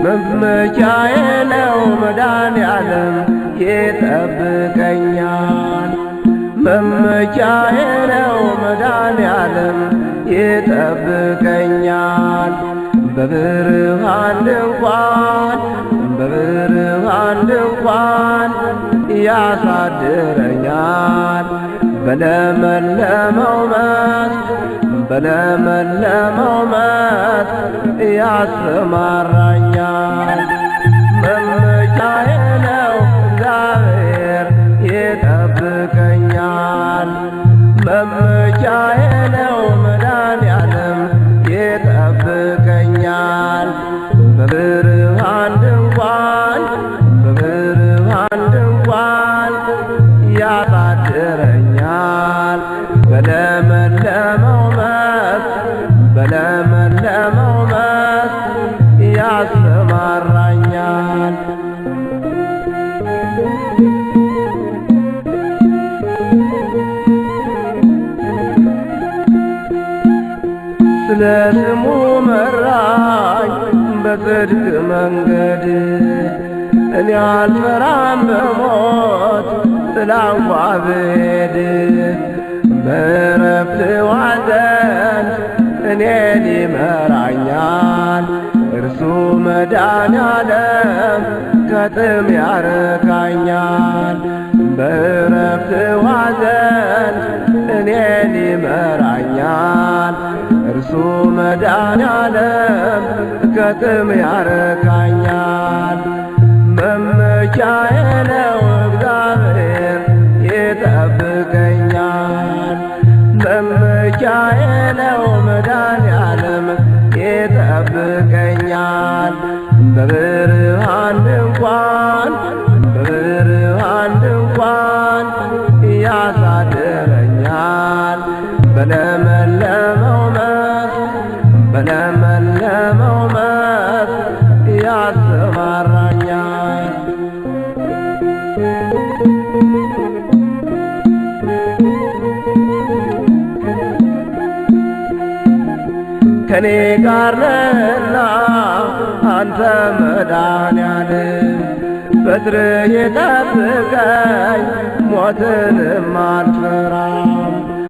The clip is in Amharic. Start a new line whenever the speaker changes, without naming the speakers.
መመኪያዬ ነው መድኃኔዓለም ይጠብቀኛል። መመኪያዬ ነው መድኃኔዓለም ይጠብቀኛል። በብርሃን ድንኳን ያሳድረኛል። በለመለመው መስክ ያሰማራኛል። መመኪያዬ ነው እግዚአብሔር ይጠብቀኛል። መመኪያዬ ነው መድኃኔዓለም ይጠብቀኛል። በብርሃን ድንኳን ያሳድረኛል። በለመለመው መስክ ያሰማራኛል። ስለ ስሙ መራኝ በጽድቅ መንገድ። እኔ አልፈራም በሞት ጥላ እንኳ ብሄድ። በዕረፍት ዋዘን እኔን ይመራኛል። እርሱ መድኃኔዓለም ከጥም ያረካኛል። በዕረፍት ዋዘን እኔን ይመራኛል። እርሱ መድኃኔዓለም ከጥም ያረካኛል። መመኪያዬ ነው እግዚአብሔር ይጠብቀኛል። መመኪያዬ ነው መድኃኔዓለም ይጠብቀኛል። በብርሃን ድንኳን ያሳድረኛል። በለመለመው መስክ ያሰማራኛል። ከኔ ጋር ነህና አንተ መድኃኔዓለም። በትርህ የጠብቀኝ ሞትንም አልፈራም።